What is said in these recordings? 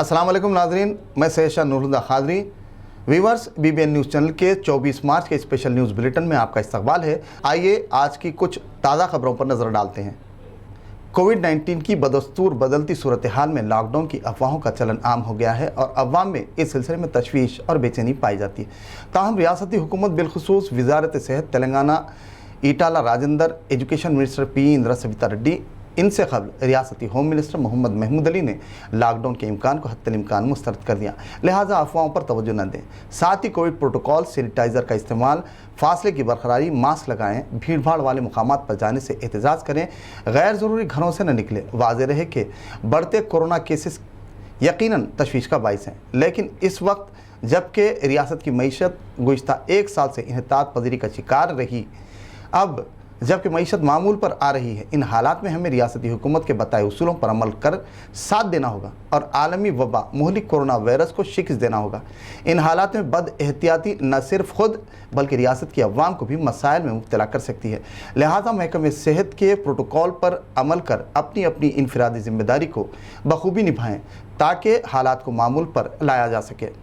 अस्सलाम वालेकुम नाजरीन, मैं Syed Shah Noorullah Qadri. Viewers, BBN news channel के 24 मार्च के स्पेशल न्यूज़ बुलेटिन में आपका इस्तकबाल है। आइए आज की कुछ ताज़ा खबरों पर नज़र डालते हैं। कोविड-19 की बदस्तूर बदलती सूरत हाल में लॉकडाउन की अफवाहों का चलन आम हो गया है और अवाम में इस सिलसिले में तशवीश और बेचैनी पाई जाती है। ताहम रियासती हुकूमत बिलखुसूस वजारत सेहत Telangana, Etela Rajender, education minister P. Indira Sabitha Reddy, इनसे कबल रियासती होम मिनिस्टर मोहम्मद महमूद अली ने लॉकडाउन के इम्कान को हत्तल इम्कान मुस्तरद कर दिया, लिहाजा अफवाहों पर तवज्जो न दें। साथ ही कोविड प्रोटोकॉल, सैनिटाइज़र का इस्तेमाल, फासले की बरकरारी, मास्क लगाएं, भीड़ भाड़ वाले मुकामात पर जाने से एहतजाज करें, गैर ज़रूरी घरों से न निकलें। वाज़ेह रहे कि बढ़ते कोरोना केसेस यकीनन तशवीश का बाइस हैं, लेकिन इस वक्त जबकि रियासत की मईशत गुज़िश्ता एक साल से इन्हतात पजीरी का शिकार रही, अब जबकि मईशत मामूल पर आ रही है, इन हालात में हमें रियासती हुकूमत के बताए उसूलों पर अमल कर साथ देना होगा और आलमी वबा मुहलिक कोरोना वायरस को शिकस्त देना होगा। इन हालात में बद एहतियाती न सिर्फ खुद बल्कि रियासत की अवाम को भी मसाइल में मुब्तला कर सकती है। लिहाजा महकमे सेहत के प्रोटोकॉल पर अमल कर अपनी अपनी इनफरादी जिम्मेदारी को बखूबी निभाएं ताकि हालात को मामूल पर लाया जा सके।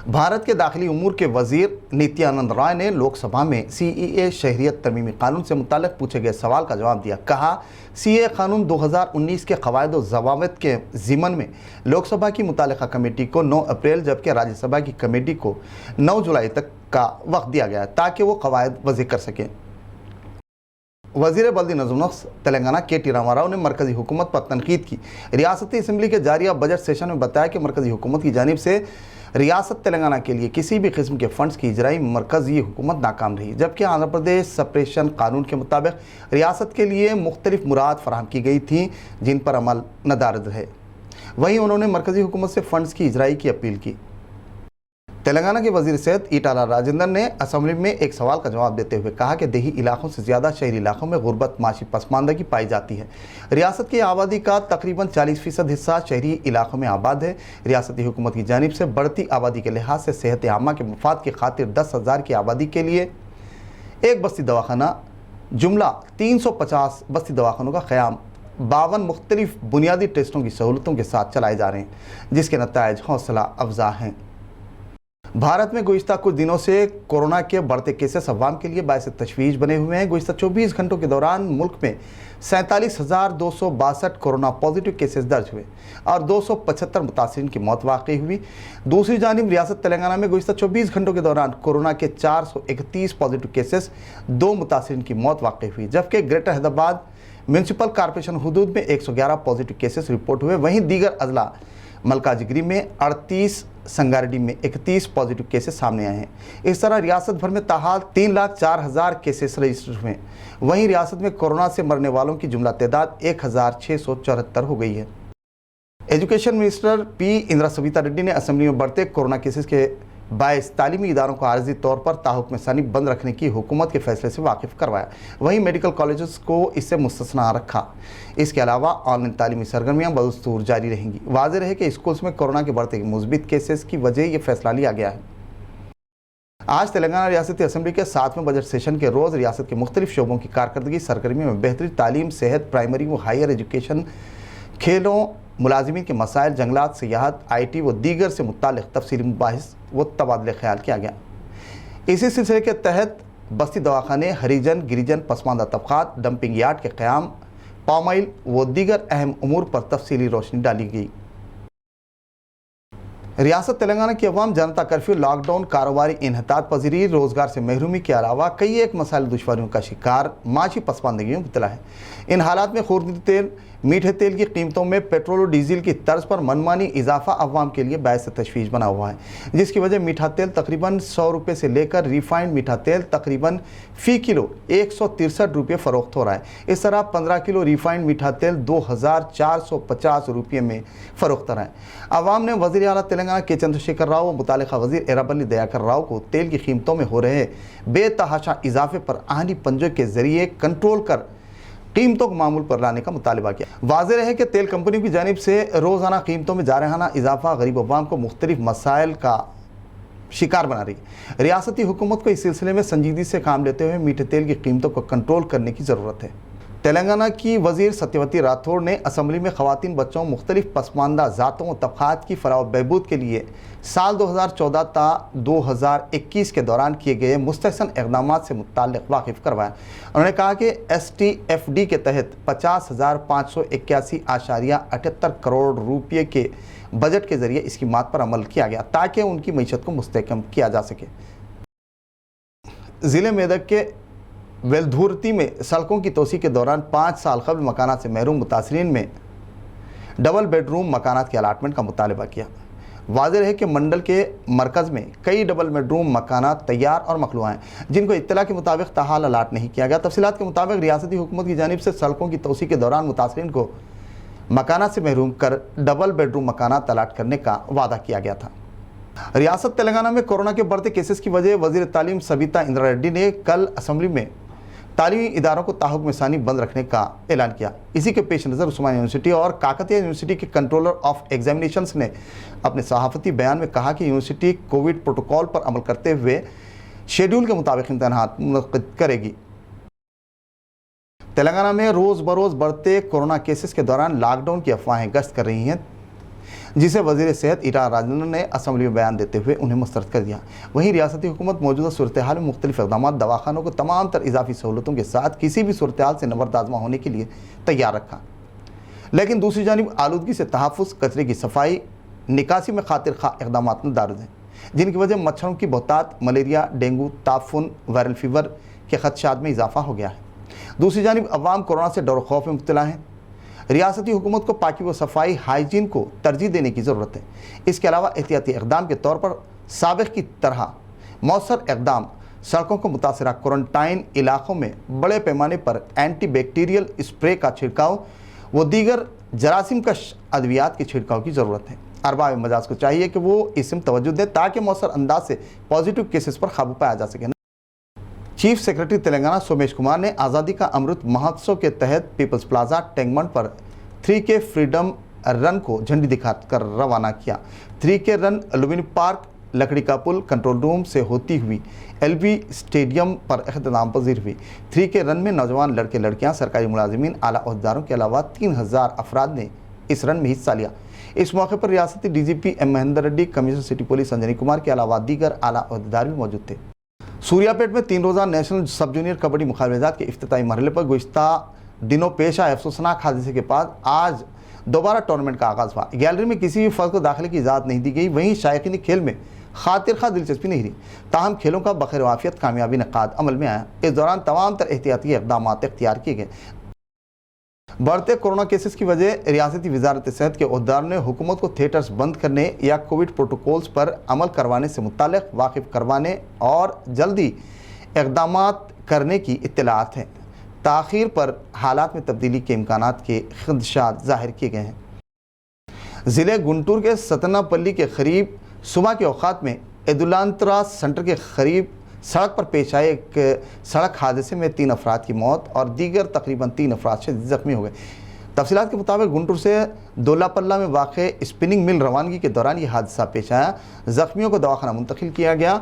भारत के दाखिली उमूर के वजीर नित्यानंद राय ने लोकसभा में CAA शहरियत तरमीमी कानून से मुताल्लिक़ पूछे गए सवाल का जवाब दिया। कहा, CAA कानून 2019 के क़वायद व ज़वाबित के ज़िमन में लोकसभा की मुताल्लिक़ा कमेटी को 9 अप्रैल जबकि राज्यसभा की कमेटी को 9 जुलाई तक का वक्त दिया गया ताकि वो क़वायद वज़ी कर सकें। वज़ीर बल्दी नज़्म-ओ-नस्क़ तेलंगाना KT रामाराव ने मरकज़ी हुकूमत पर तनकीद की। रियासती असम्बली के जारिया बजट सेशन में बताया कि मरकज़ी हुकूमत की जानिब से रियासत तेलंगाना के लिए किसी भी किस्म के फ़ंड्स की इजराई मरकज़ी हुकूमत नाकाम रही, जबकि आंध्र प्रदेश सेपरेशन कानून के मुताबिक रियासत के लिए मुख्तलिफ मुराद फराहम की गई थी जिन पर अमल नदारद रहे। वहीं उन्होंने मरकज़ी हुकूमत से फ़ंड्स की इजराई की अपील की। तेलंगाना के वज़ीर सेहत ईटाला राजेंद्र ने असम्बली में एक सवाल का जवाब देते हुए कहा कि देही इलाकों से ज़्यादा शहरी इलाकों में गुर्बत, माशी पसमानदगी पाई जाती है। रियासत की आबादी का तकरीबन 40% हिस्सा शहरी इलाकों में आबाद है। रियासती हुकूमत की जानिब से बढ़ती आबादी के लिहाज से सेहत आमा के मफाद की खातिर 10,000 की आबादी के लिए एक बस्ती दवाखाना जुमला 350 बस्ती दवाखानों का क़याम 52 मुख्तलिफ बुनियादी टेस्टों की सहूलतों के साथ चलाए जा रहे हैं, जिसके नताइज हौसला अफजा हैं। भारत में गुज़िश्ता कुछ दिनों से कोरोना के बढ़ते केसेस अवाम के लिए बायस तशवीश बने हुए हैं। गुज़िश्ता 24 घंटों के दौरान मुल्क में 47,262 कोरोना पॉजिटिव केसेस दर्ज हुए और 275 मुतासिरीन की मौत वाक़ई हुई। दूसरी जानिब रियासत तेलंगाना में गुज़िश्ता 24 घंटों के दौरान कोरोना के 431 पॉजिटिव केसेस, 2 मुतासिरीन की मौत वाक़ई हुई, जबकि ग्रेटर हैदराबाद म्यूनसिपल कॉरपोरेशन हुदूद में 111 पॉजिटिव केसेस रिपोर्ट हुए। वहीं दीगर अजला मलकाजगिरी में 38, संगारेड्डी में 31 पॉजिटिव केसेस सामने आए हैं। इस तरह रियासत भर में ताहाल 3,04,000 केसेस रजिस्टर हुए। वहीं रियासत में कोरोना से मरने वालों की जुमला तादाद 1,674 हो गई है। Education minister P. Indira Sabitha Reddy ने असम्बली में बढ़ते कोरोना केसेस के बायस तालीमी इदारों को आर्जी तौर पर ताहुक्म सानी बंद रखने की हुकूमत के फैसले से वाकिफ़ करवाया। वहीं मेडिकल कॉलेजेस को इससे मुस्तस्ना रखा। इसके अलावा ऑनलाइन तालीमी सरगर्मियाँ बदस्तूर जारी रहेंगी। वाज़ेह रहे कि स्कूल्स में कोरोना के बढ़ते मुस्बित केसेस की वजह ये फैसला लिया गया है। आज तेलंगाना रियासती असम्बली के 7वें बजट सेशन के रोज़ रियासत के मुख्तलिफ शोबों की कारकर्दगी सरगर्मियों में बेहतरी, तालीम, सेहत, प्राइमरी व हायर एजुकेशन, खेलों, मुलाजिमीन के मसाइल, जंगलात, सियाहत, IT व दीगर से मुताल्लिक़ तफसीली मुबाहिस व तबादले ख्याल किया गया। इसी सिलसिले के तहत बस्ती दवाखाने, हरिजन गिरिजन पसमानदा तबक़ात, डंपिंग यार्ड के क़याम, पाम ऑयल व दीगर अहम उमूर पर तफसीली रोशनी डाली गई। रियासत तेलंगाना की अवाम जनता कर्फ्यू, लॉकडाउन, कारोबारी इन्हतात पजीरी, रोज़गार से महरूमी के अलावा कई एक मसाइल दुश्वारियों का शिकार माशी पसमानदगी में मुब्तला है। इन हालात में खुर्द तेल, मीठे तेल की कीमतों में पेट्रोल और डीजल की तर्ज पर मनमानी इजाफा अवाम के लिए बायस तशवीश बना हुआ है, जिसकी वजह मीठा तेल तकरीबन 100 रुपये से लेकर रिफाइंड मीठा तेल तकरीबन फ़ी किलो 163 रुपये फ़रोख्त हो रहा है। इस तरह 15 किलो रिफाइंड मीठा तेल 2,450 रुपये में फ़रोख्त रहा है। अवाम ने वज़ीर आला तेलंगाना के चंद्रशेखर राव व मुतालिका वज़ीर एराबल्ली दयाकर राव को तेल की कीमतों में हो रहे बेतहाशा इजाफे पर आहनी पंजों के ज़रिए कंट्रोल कर कीमतों को मामूल पर लाने का मुतालबा किया। वाज़ेह है कि तेल कंपनियों की जानिब से रोज़ाना कीमतों में जारहाना इजाफा गरीब अवाम को मुख्तलिफ मसाइल का शिकार बना रही है। रियासती हुकूमत को इस सिलसिले में संजीदगी से काम लेते हुए मीठे तेल की कीमतों को कंट्रोल करने की ज़रूरत है। تلنگانہ کی وزیر ستیوتی راٹھوڑ نے اسمبلی میں خواتین بچوں مختلف پسماندہ ذاتوں و طبقات کی فلاح و بہبود کے لیے سال 2014 تا 2021 کے دوران کیے گئے مستحسن اقدامات سے متعلق واقف کروایا۔ انہوں نے کہا کہ STFD کے تحت 50,581.78 کروڑ روپے کے بجٹ کے ذریعے اسکیمات پر عمل کیا گیا تاکہ ان کی معیشت کو مستحکم کیا جا سکے۔ ضلع میدک کے ویلدھورتی میں سڑکوں کی توسیع کے دوران 5 سال قبل مکانات سے محروم متاثرین میں ڈبل بیڈ روم مکانات کے الاٹمنٹ کا مطالبہ کیا۔ واضح ہے کہ منڈل کے مرکز میں کئی ڈبل بیڈ روم مکانات تیار اور مخلوع ہیں جن کو اطلاع کے مطابق تاحال الاٹ نہیں کیا گیا۔ تفصیلات کے مطابق ریاستی حکومت کی جانب سے سڑکوں کی توسیع کے دوران متاثرین کو مکانات سے محروم کر ڈبل بیڈ روم مکانات الاٹ کرنے کا وعدہ کیا گیا تھا۔ ریاست تلنگانہ میں کورونا کے بڑھتے کیسز کی وجہ وزیر تعلیم سبیتا اندرا ریڈی نے کل اسمبلی میں تعلیمی اداروں کو تاحکم ثانی بند رکھنے کا اعلان کیا۔ اسی کے پیش نظر عثمانیہ یونیورسٹی اور کاکتیہ یونیورسٹی کے کنٹرولر آف ایگزامینیشنز نے اپنے صحافتی بیان میں کہا کہ یونیورسٹی کووڈ پروٹوکول پر عمل کرتے ہوئے شیڈول کے مطابق امتحانات منعقد کرے گی۔ تلنگانہ میں روز بروز بڑھتے کورونا کیسز کے دوران لاک ڈاؤن کی افواہیں گشت کر رہی ہیں، جسے وزیر صحت ایٹا راجندرن نے اسمبلی میں بیان دیتے ہوئے انہیں مسترد کر دیا۔ وہیں ریاستی حکومت موجودہ صورتحال میں مختلف اقدامات دواخانوں کو تمام تر اضافی سہولتوں کے ساتھ کسی بھی صورتحال سے نبرد آزما ہونے کے لیے تیار رکھا، لیکن دوسری جانب آلودگی سے تحفظ، کچرے کی صفائی، نکاسی میں خاطر خواہ اقدامات مندرج ہیں جن کی وجہ مچھروں کی بہتات، ملیریا، ڈینگو، تعفن، وائرل فیور کے خدشات میں اضافہ ہو گیا ہے۔ دوسری جانب عوام کورونا سے ڈر و خوف میں مبتلا ہیں۔ ریاستی حکومت کو پاکی و صفائی، ہائیجین کو ترجیح دینے کی ضرورت ہے۔ اس کے علاوہ احتیاطی اقدام کے طور پر سابق کی طرح مؤثر اقدام، سڑکوں کو متاثرہ کوارنٹائن علاقوں میں بڑے پیمانے پر اینٹی بیکٹیریل اسپرے کا چھڑکاؤ و دیگر جراثیم کش ادویات کے چھڑکاؤ کی ضرورت ہے۔ ارباب مجاز کو چاہیے کہ وہ اس میں توجہ دیں تاکہ مؤثر انداز سے پازیٹیو کیسز پر قابو پایا جا سکے۔ چیف سیکرٹری تلنگانہ سومیش کمار نے آزادی کا امرت مہوتسو کے تحت پیپلز پلازا ٹینگمنٹ پر 3K فریڈم رن کو جھنڈی دکھا کر روانہ کیا۔ 3K رن لومبنی پارک، لکڑی کا پل، کنٹرول روم سے ہوتی ہوئی LB اسٹیڈیم پر اختتام پذیر ہوئی۔ 3K رن میں نوجوان لڑکے لڑکیاں، سرکاری ملازمین، اعلیٰ عہدیداروں کے علاوہ 3000 افراد نے اس رن میں حصہ لیا۔ اس موقع پر ریاستی DGP M Mahender Reddy, commissioner city police Sanjani Kumar کے علاوہ دیگر اعلیٰ عہدیدار بھی موجود تھے۔ سوریا پیٹ میں 3 روزہ نیشنل سب جونیئر کبڈی مقابلات کے افتتاحی مرحلے پر گزشتہ دنوں پیش آئے افسوسناک حادثے کے بعد آج دوبارہ ٹورنامنٹ کا آغاز ہوا۔ گیلری میں کسی بھی فرد کو داخلے کی اجازت نہیں دی گئی، وہیں شائقین کھیل میں خاطر خواہ دلچسپی نہیں رہی، تاہم کھیلوں کا بخیر وعافیت کامیابی انعقاد عمل میں آیا۔ اس دوران تمام تر احتیاطی اقدامات اختیار کیے گئے۔ بڑھتے کورونا کیسز کی وجہ ریاستی وزارت صحت کے عہدیداروں نے حکومت کو تھیٹرز بند کرنے یا کووڈ پروٹوکولز پر عمل کروانے سے متعلق واقف کروانے اور جلدی اقدامات کرنے کی اطلاعات ہیں۔ تاخیر پر حالات میں تبدیلی کے امکانات کے خدشات ظاہر کیے گئے ہیں۔ ضلع گنٹور کے ستنا پلی کے قریب صبح کے اوقات میں ایدولانترا سینٹر کے قریب سڑک پر پیش آئے ایک سڑک حادثے میں 3 افراد کی موت اور دیگر تقریباً 3 افراد شدید زخمی ہو گئے۔ تفصیلات کے مطابق گنٹور سے دولاپلہ میں واقع اسپننگ مل روانگی کے دوران یہ حادثہ پیش آیا۔ زخمیوں کو دواخانہ منتقل کیا گیا۔